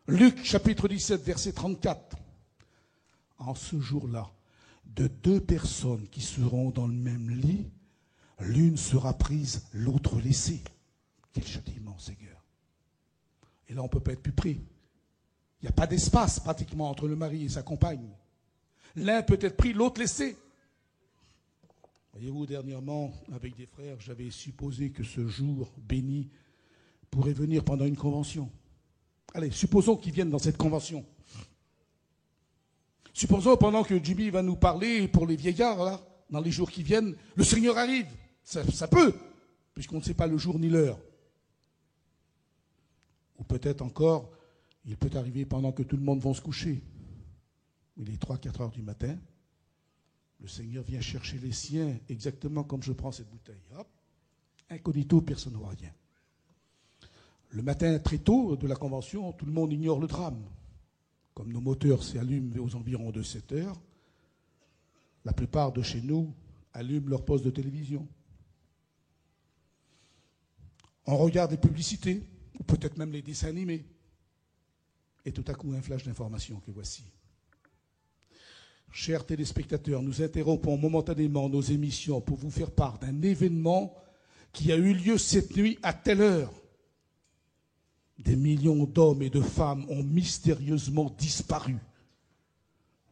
Luc chapitre 17, verset 34. En ce jour-là, de deux personnes qui seront dans le même lit, l'une sera prise, l'autre laissée. Quel châtiment, Seigneur. Et là, on ne peut pas être plus près. Il n'y a pas d'espace pratiquement entre le mari et sa compagne. L'un peut être pris, l'autre laissé. Voyez-vous, dernièrement, avec des frères, j'avais supposé que ce jour béni pourrait venir pendant une convention. Allez, supposons qu'ils viennent dans cette convention. Supposons pendant que Jimmy va nous parler pour les vieillards, là, dans les jours qui viennent, le Seigneur arrive. Ça peut, puisqu'on ne sait pas le jour ni l'heure. Ou peut-être encore, il peut arriver pendant que tout le monde va se coucher. Il est 3-4 heures du matin. Le Seigneur vient chercher les siens, exactement comme je prends cette bouteille. Hop, incognito, personne ne voit rien. Le matin, très tôt de la convention, tout le monde ignore le drame. Comme nos moteurs s'allument aux environs de 7 heures, la plupart de chez nous allument leur poste de télévision. On regarde les publicités, ou peut-être même les dessins animés. Et tout à coup, un flash d'information que voici. Chers téléspectateurs, nous interrompons momentanément nos émissions pour vous faire part d'un événement qui a eu lieu cette nuit à telle heure. Des millions d'hommes et de femmes ont mystérieusement disparu.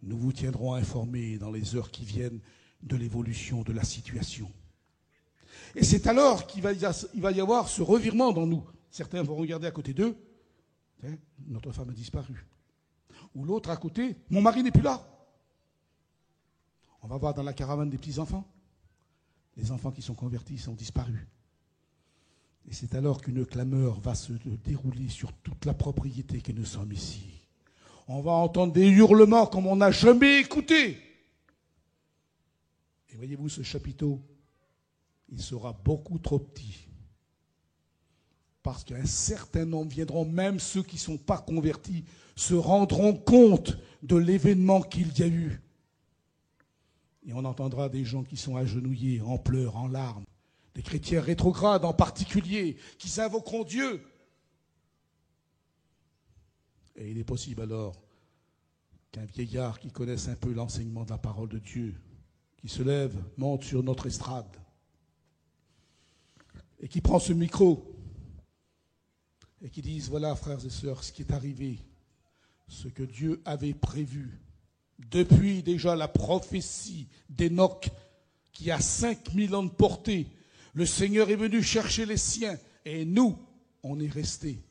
Nous vous tiendrons informés dans les heures qui viennent de l'évolution de la situation. Et c'est alors qu'il va y avoir ce revirement dans nous. Certains vont regarder à côté d'eux, notre femme a disparu. Ou l'autre à côté, mon mari n'est plus là. On va voir dans la caravane des petits-enfants. Les enfants qui sont convertis sont disparus. Et c'est alors qu'une clameur va se dérouler sur toute la propriété que nous sommes ici. On va entendre des hurlements comme on n'a jamais écouté. Et voyez-vous, ce chapiteau, il sera beaucoup trop petit. Parce qu'un certain nombre viendront, même ceux qui ne sont pas convertis, se rendront compte de l'événement qu'il y a eu. Et on entendra des gens qui sont agenouillés, en pleurs, en larmes. Des chrétiens rétrogrades en particulier, qui invoqueront Dieu. Et il est possible alors qu'un vieillard qui connaisse un peu l'enseignement de la parole de Dieu, qui se lève, monte sur notre estrade, et qui prend ce micro, et qui dise, voilà frères et sœurs, ce qui est arrivé, ce que Dieu avait prévu, depuis déjà la prophétie d'Enoch, qui a 5000 ans de portée. Le Seigneur est venu chercher les siens, et nous, on est restés.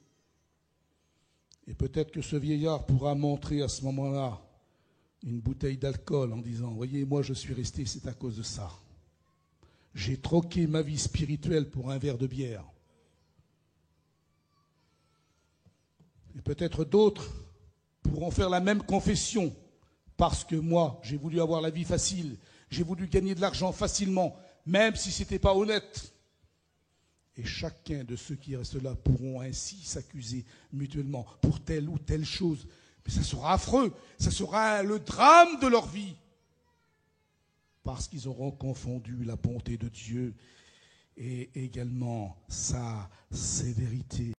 Et peut-être que ce vieillard pourra montrer à ce moment-là une bouteille d'alcool en disant, voyez, moi je suis resté, c'est à cause de ça. J'ai troqué ma vie spirituelle pour un verre de bière. Et peut-être d'autres pourront faire la même confession, parce que moi, j'ai voulu avoir la vie facile, j'ai voulu gagner de l'argent facilement, même si ce n'était pas honnête. Et chacun de ceux qui restent là pourront ainsi s'accuser mutuellement pour telle ou telle chose. Mais ça sera affreux, ça sera le drame de leur vie. Parce qu'ils auront confondu la bonté de Dieu et également sa sévérité.